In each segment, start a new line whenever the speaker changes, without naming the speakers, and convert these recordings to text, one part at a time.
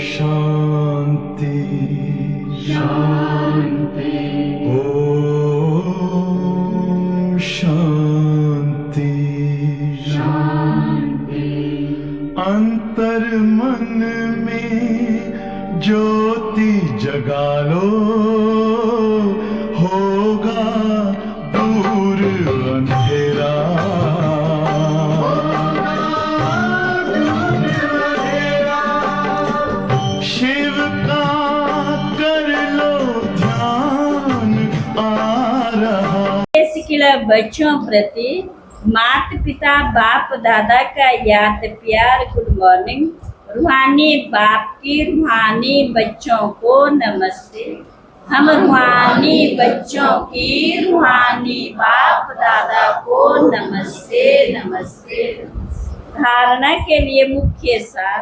शांति शांति ओम शांति शांति। अंतर मन में ज्योति जगा लो, होगा दूर अंधेरा। शिव का कर लो ध्यान आ रहा।
शिकला बच्चों प्रति माता पिता बाप दादा का याद प्यार गुड मॉर्निंग। रूहानी बाप की रूहानी बच्चों को नमस्ते। हम रूहानी बच्चों की रूहानी बाप दादा को नमस्ते नमस्ते। धारणा के लिए मुख्य सार,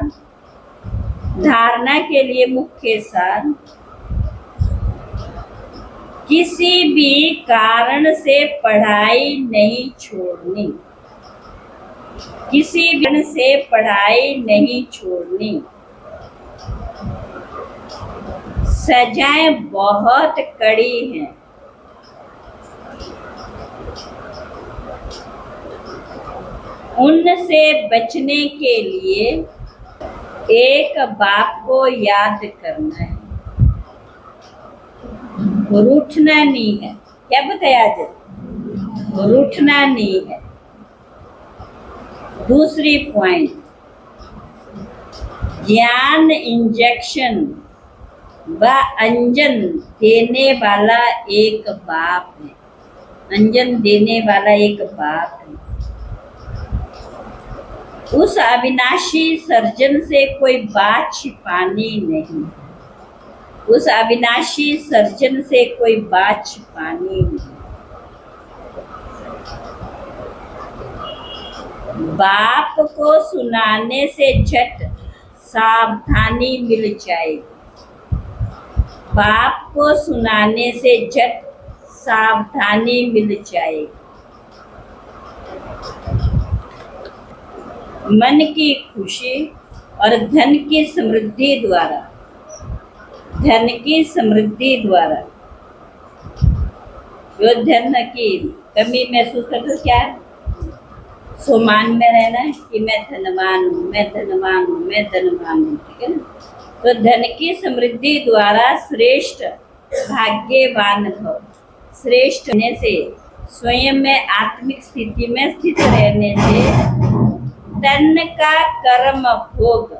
धारणा के लिए मुख्य सार, किसी भी कारण से पढ़ाई नहीं छोड़नी, किसी भी कारण से पढ़ाई नहीं छोड़नी। सजाएं बहुत कड़ी हैं, उनसे बचने के लिए एक बाप को याद करना है, रूठना नहीं है। क्या बताया आज? रूठना नहीं है। दूसरी पॉइंट, ज्ञान इंजेक्शन व अंजन देने वाला एक बाप है, अंजन देने वाला एक बाप है। उस अविनाशी सर्जन से कोई बात छिपानी नहीं, उस अविनाशी सर्जन से कोई बात छिपानी नहीं। बाप को सुनाने से झट सावधानी मिल जाएगी, बाप को सुनाने से झट सावधानी मिल जाएगी। मन की खुशी और धन की समृद्धि द्वारा, धन की समृद्धि द्वारा जो धन की कमी महसूस करते क्या है? सोमान में रहना है कि मैं धनवान हूँ, मैं धनवान हूँ, मैं धनवान हूँ, ठीक है ना। तो धन की समृद्धि द्वारा श्रेष्ठ भाग्यवान भव। श्रेष्ठ होने से, स्वयं में आत्मिक स्थिति में स्थित रहने से तन का कर्म भोग,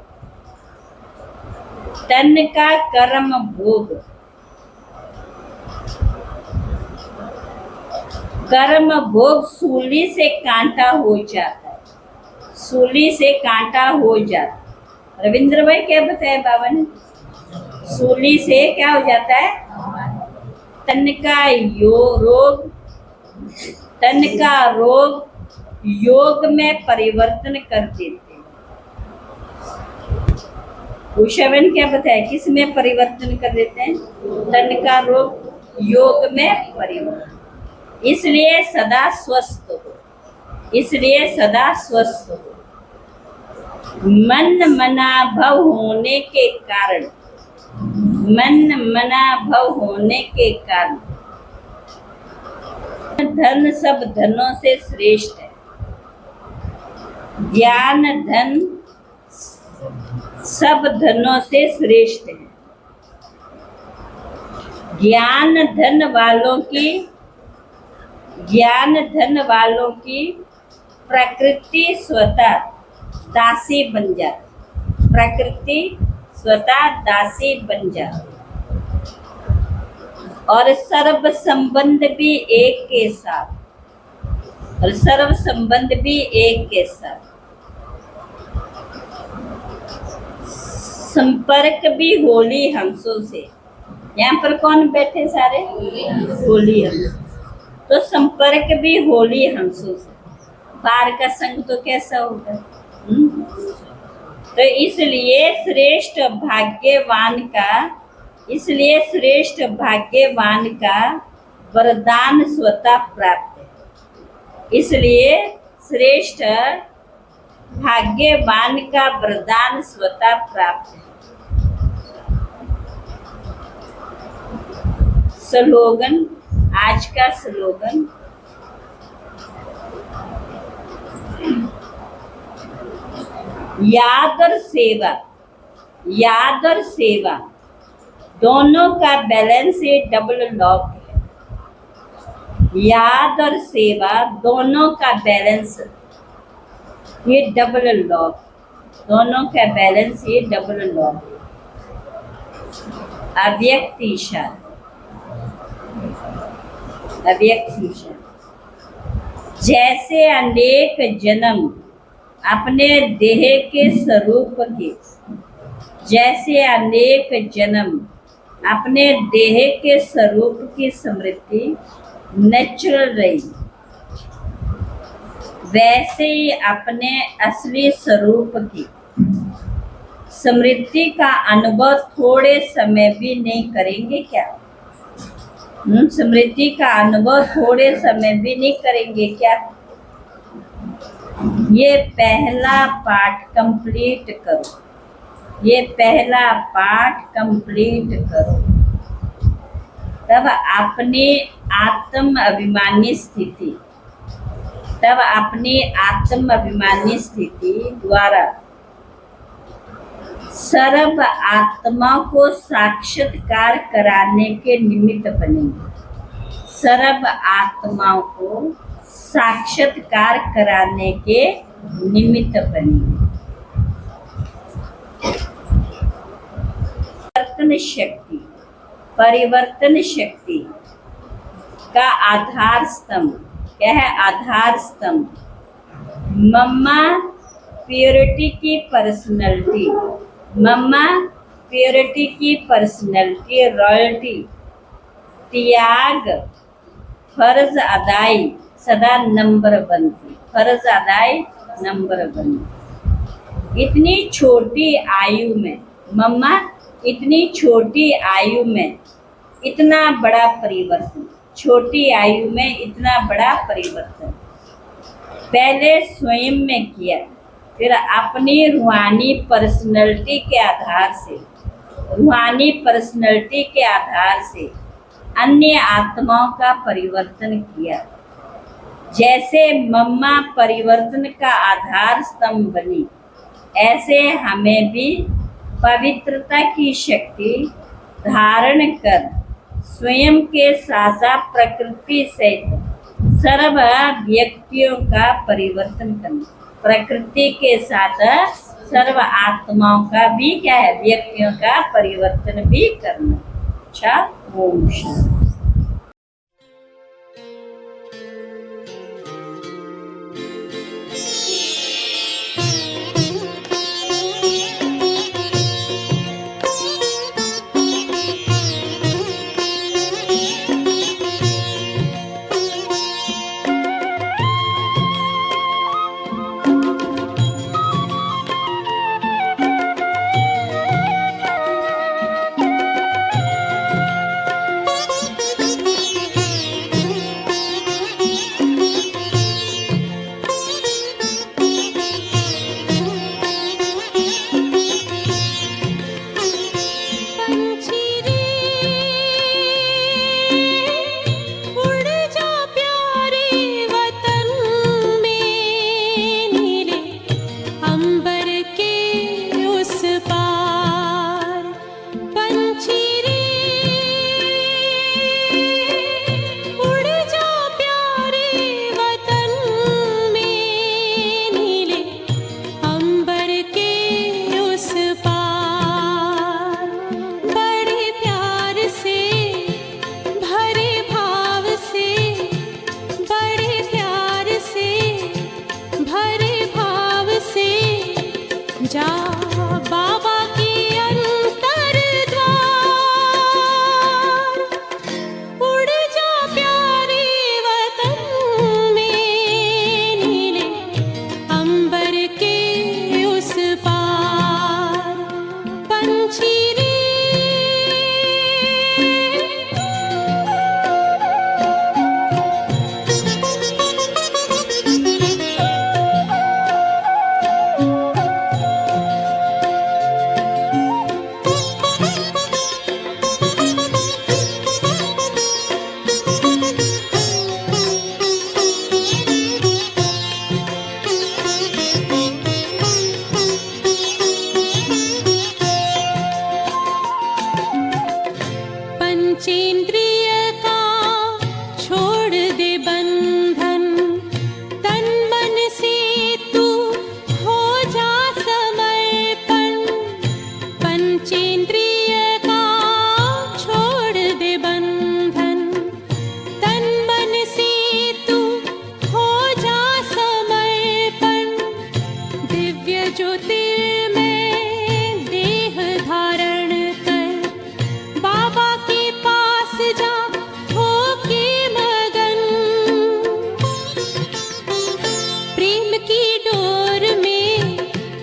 तन का कर्म भोग, कर्म भोग सूली से कांटा हो जाता है, सूली से कांटा हो जाता है। रविंद्र भाई क्या बताया बाबा ने? सूली से क्या हो जाता है? तन का रोग, तन का रोग योग में परिवर्तन कर देते हैं। उषावन क्या बताया? किस में परिवर्तन कर देते हैं? तन का रोग योग में परिवर्तन। इसलिए सदा स्वस्थ हो, इसलिए सदा स्वस्थ हो। मन मना भव होने के कारण, मन मना भव होने के कारण धन सब धनों से श्रेष्ठ है। ज्ञान धन सब धनों से श्रेष्ठ है। ज्ञान धन वालों की, ज्ञान धन वालों की प्रकृति स्वतः दासी बन जाती, प्रकृति स्वतः दासी बन जाती। और सर्व संबंध भी एक के साथ, और सर्व संबंध भी एक के साथ, संपर्क भी होली हंसों से। यहाँ पर कौन बैठे? सारे होली हंस। तो संपर्क भी होली हंसों से। बाहर का संग तो कैसा होगा? तो इसलिए श्रेष्ठ भाग्यवान का, इसलिए श्रेष्ठ भाग्यवान का वरदान स्वतः प्राप्त है। इसलिए श्रेष्ठ भाग्यवान का वरदान स्वतः प्राप्त है। स्लोगन, आज का स्लोगन, याद और सेवा, याद और सेवा दोनों का बैलेंस ये डबल लॉक है। याद और सेवा दोनों का बैलेंस ये डबल लॉक, दोनों का बैलेंस ये डबल लॉक। अव्यक्त ईशान, अव्यक्त ईशान। जैसे अनेक जन्म अपने देह के स्वरूप के, जैसे अनेक जन्म अपने देह के स्वरूप की स्मृति न चल रही, वैसे ही अपने असली स्वरूप की स्मृति का अनुभव थोड़े समय भी नहीं करेंगे क्या? स्मृति का अनुभव थोड़े समय भी नहीं करेंगे क्या? ये पहला पाठ कंप्लीट करो, ये पहला पाठ कंप्लीट करो, तब अपनी आत्म अभिमानी स्थिति, तब अपनी आत्म अभिमानी स्थिति द्वारा सर्व आत्मा को साक्षात्कार कराने के निमित्त बनेंगे। सर्व आत्माओं को साक्षात्कार कराने के निमित्त बनेंगे। परिवर्तन शक्ति, परिवर्तन शक्ति का आधार स्तंभ क्या है? आधार स्तंभ मम्मा प्योरिटी की पर्सनैलिटी, मम्मा प्योरिटी की पर्सनैलिटी, रॉयल्टी, त्याग, फर्ज अदाई सदा नंबर 1 थी, फर्ज अदाई नंबर 1। इतनी छोटी आयु में मम्मा, इतनी छोटी आयु में इतना बड़ा परिवर्तन, छोटी आयु में इतना बड़ा परिवर्तन पहले स्वयं में किया, फिर अपनी रूहानी पर्सनैलिटी के आधार से, रूहानी पर्सनैलिटी के आधार से अन्य आत्माओं का परिवर्तन किया। जैसे मम्मा परिवर्तन का आधार स्तंभ बनी, ऐसे हमें भी पवित्रता की शक्ति धारण कर स्वयं के सासा प्रकृति सहित सर्व व्यक्तियों का परिवर्तन करना, प्रकृति के साथ सर्व आत्माओं का भी क्या है? व्यक्तियों का परिवर्तन भी करना। अच्छा, ओम शांति।
इंद्रिय का छोड़ दे बंधन, तन मन से तू हो जा समर्पण। दिव्य ज्योतिर्मय देह धारण कर, बाबा के पास जा हो के मगन। प्रेम की डोर में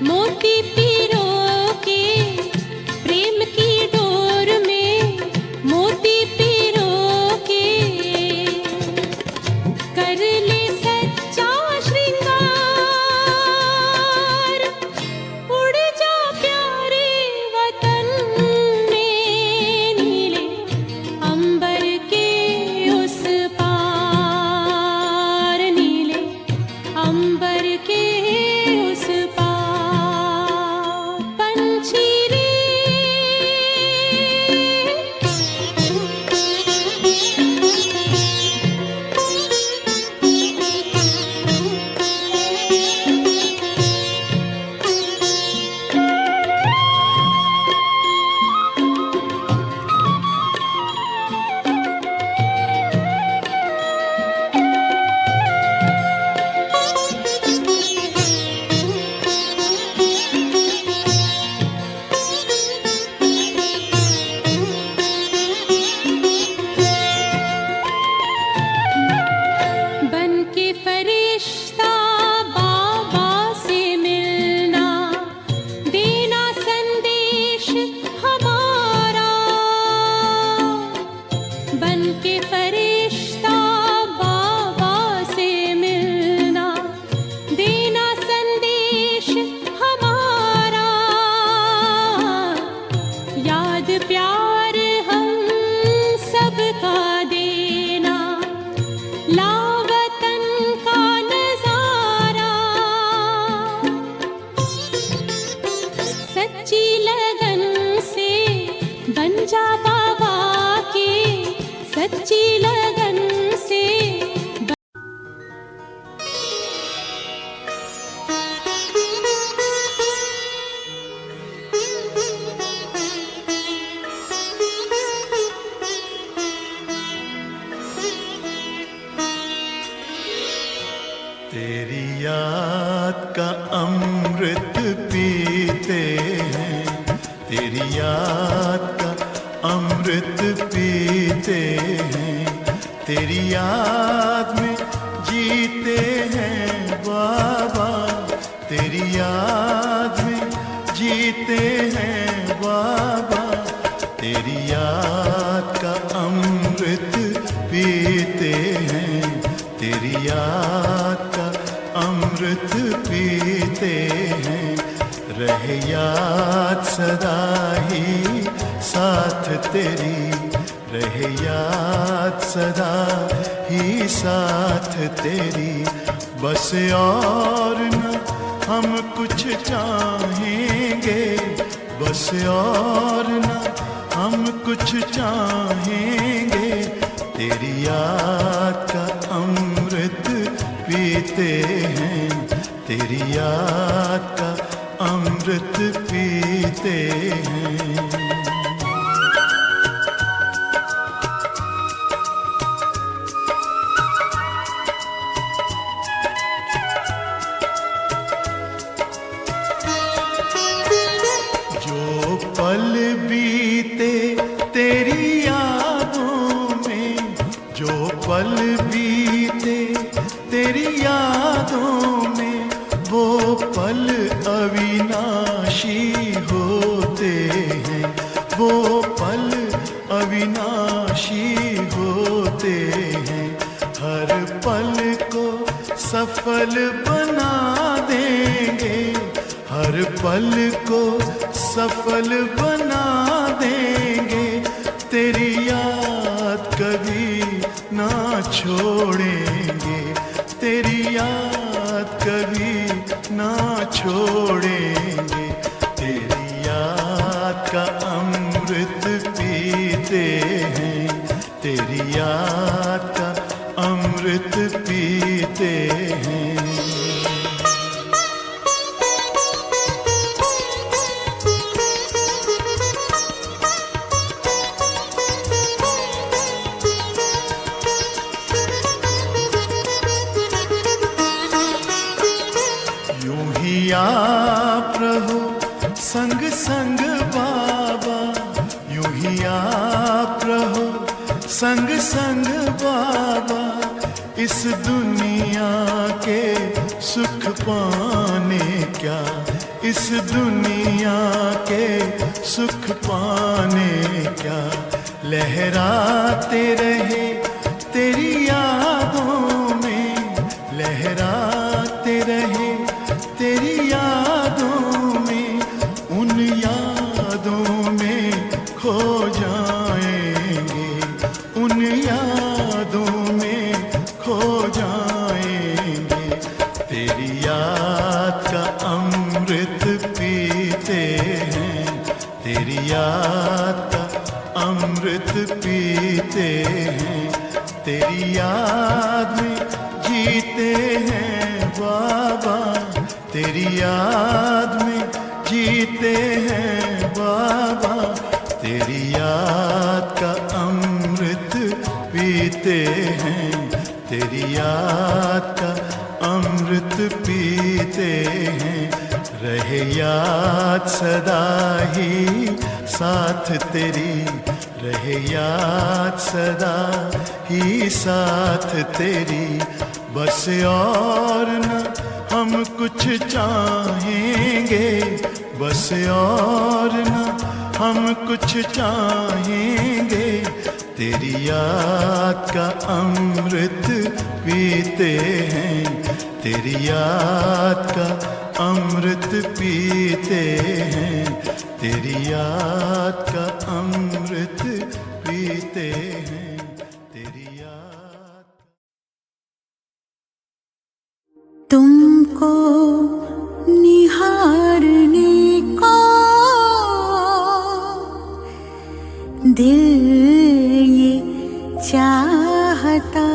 मोती पिरो के, प्रेम की डोर में मोती पिरो के, कर ले सच्चा श्रृंगार। उड़ जा प्यारे वतन में, नीले अंबर के उस पार, नीले अंबर के उस पार। पंछी रे बन के फरिश्ता बाबा से मिलना, देना संदेश हमारा। बन के फरिश्ता बाबा से मिलना, देना संदेश हमारा। याद प्यार हम सबका देना, लावतन का नजारा। सच्ची लगन से बन जा बाबा के, सच्ची लगन से
तेरी याद का अमृत पीते हैं, तेरी याद का अमृत पीते हैं। तेरी याद में जीते हैं बाबा, तेरी याद में जीते हैं बाबा। तेरी याद का अमृत पीते हैं, तेरी याद का अमृत पीते हैं। रहे याद सदा ही साथ तेरी, रहे याद सदा ही साथ तेरी। बस और न हम कुछ चाहेंगे, बस और न हम कुछ चाहेंगे। तेरी याद का अमृत पीते हैं, तेरी याद का अमृत पीते हैं। जो पल बीते तेरी यादों में, जो पल बीते तेरी यादों में, वो पल अविनाशी होते हैं, वो पल अविनाशी होते हैं। हर पल को सफल बना देंगे, हर पल को सफल बना देंगे। तेरी याद कभी ना छोड़ेंगे, तेरी याद कभी ना छोड़ेंगे। तेरी याद का अमृत पीते हैं, तेरी याद का अमृत पीते हैं। संग संग बाबा इस दुनिया के सुख पाने क्या, इस दुनिया के सुख पाने क्या, लहराते रहे तेरी यादों में, लहराते रहे तेरी यादों में, उन यादों में खो जाएंगे, उन यादों में खो जाएंगे। तेरी याद का अमृत पीते हैं, तेरी याद का अमृत पीते हैं, तेरी याद में जीते हैं बाबा, तेरी याद में जीते हैं बाबा, तेरी याद का अमृत पीते हैं, तेरी याद का अमृत पीते हैं। रहे याद सदा ही साथ तेरी, रहे याद सदा ही साथ तेरी, बस और न हम कुछ चाहेंगे, बस और न हम कुछ चाहेंगे, तेरी याद का अमृत पीते हैं, तेरी याद का अमृत पीते हैं, तेरी याद का अमृत पीते हैं, तेरी याद।
तुमको निहारने को दिल ये चाहता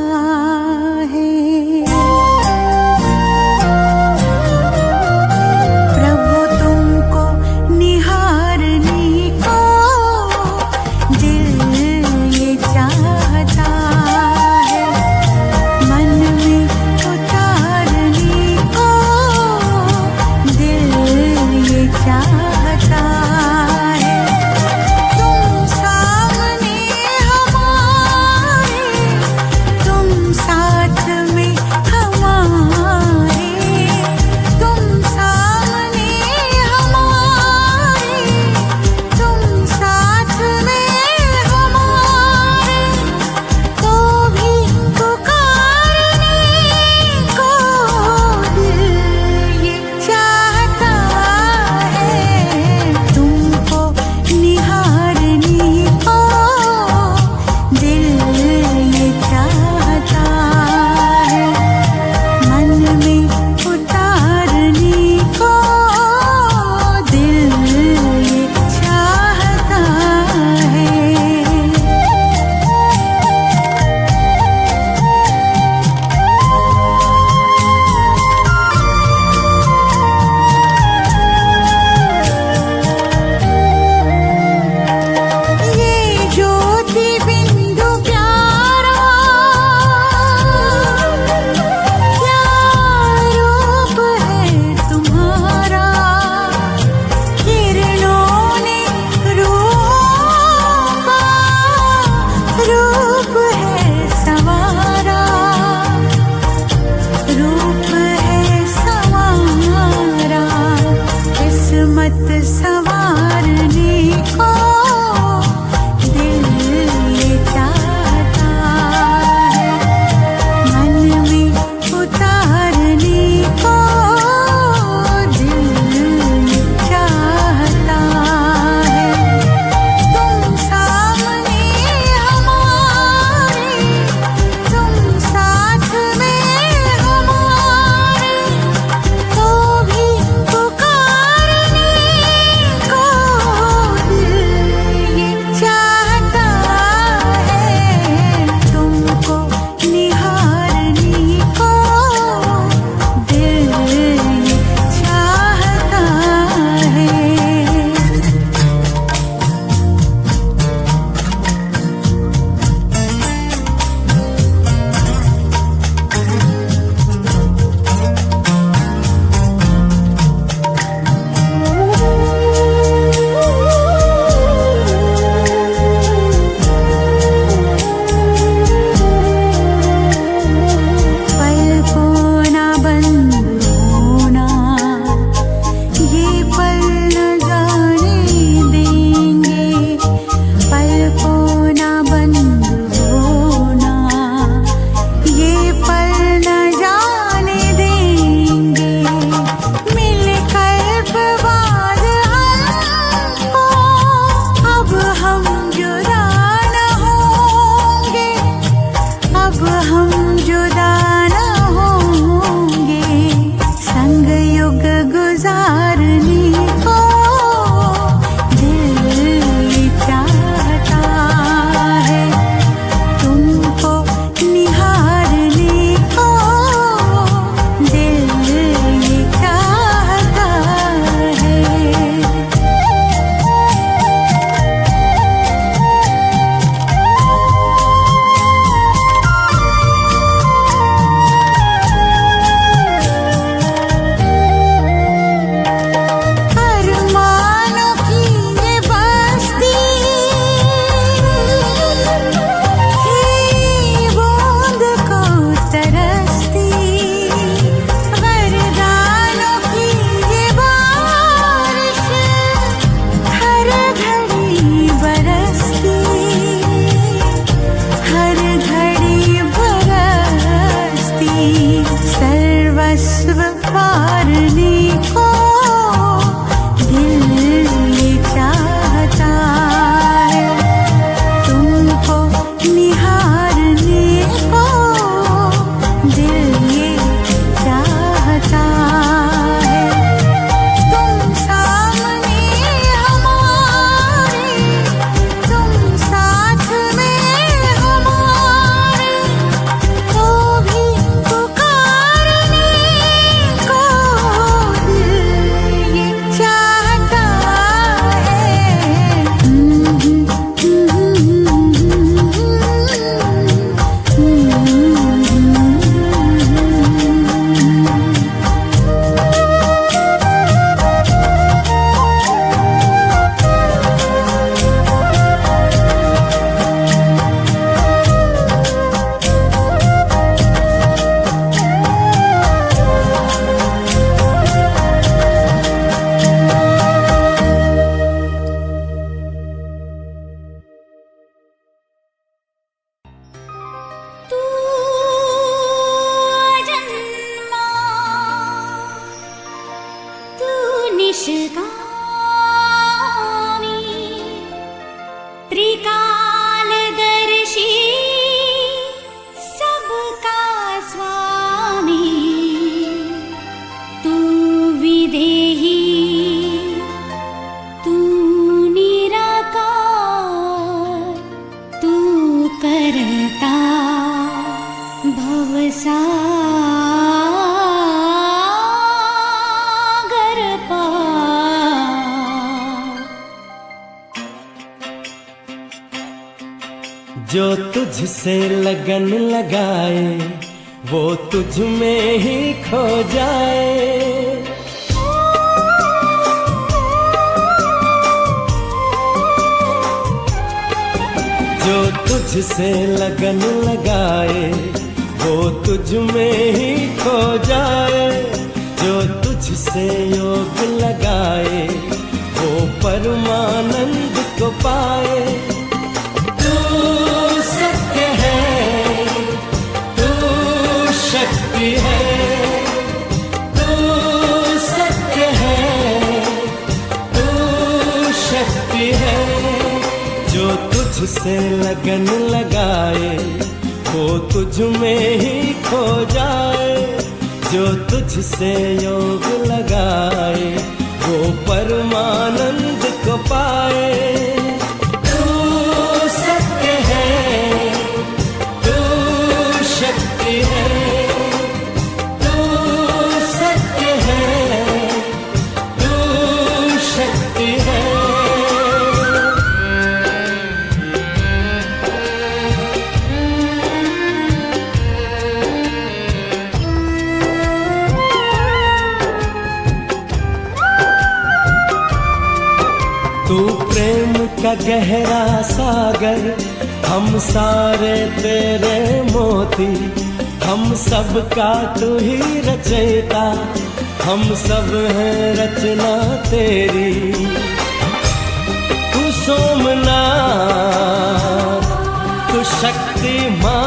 है, प्रभु तुमको निहारने को दिल ये चाहता है, मन में उतारने को दिल ये चाहता है, तुम सामने
त्रिकालदर्शी सबका स्वामी तू विदेही तू निराकार तू करता भवसागर पार।
जो तुझसे लगन लगाए वो तुझ में ही खो जाए। जो तुझसे लगन लगाए वो तुझ में ही खो जाए। जो तुझसे योग लगाए वो परमानंद को पाए। तू सत्य है तू शक्ति है तू सत्य है तू शक्ति है। जो तुझसे लगन लगाए वो तुझ में ही खो जाए। जो तुझसे योग लगाए वो परमानंद को पाए। तू सत्य है तू शक्ति है तू सत्य है तू शक्ति है। तू प्रेम का गहरा सागर हम सारे तेरे मोती। हम सब का तू ही रचयिता हम सब हैं रचना तेरी। तू सोमनाथ तू शक्तिमान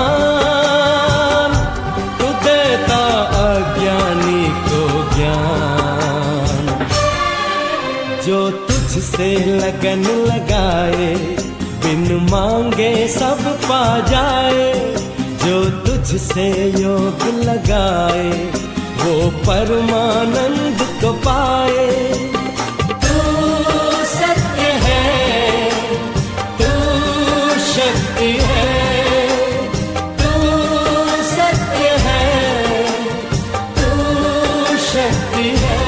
तू देता अज्ञानी को ज्ञान। जो तुझसे लगन लगाए बिन मांगे सब पा जाए। जो तुझसे योग लगाए वो परमानंद को पाए। तू सत्य है तू शक्ति है तू सत्य है तू शक्ति है।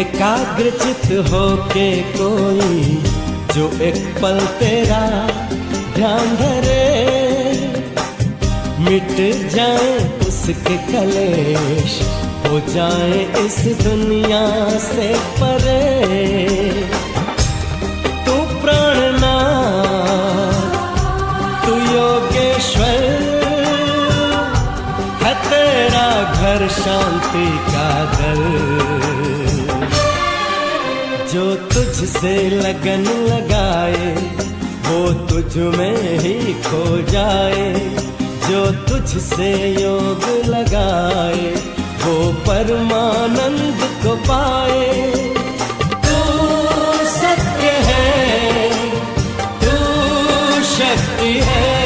एकाग्रचित होके कोई जो एक पल तेरा ध्यान धरे। मिट जाए उसके कलेश हो जाए इस दुनिया से परे। तू प्राणनाथ तू योगेश्वर है तेरा घर शांति का दर। जो तुझसे लगन लगाए वो तुझ में ही खो जाए। जो तुझसे योग लगाए वो परमानंद को पाए। तू सत्य है तू शक्ति है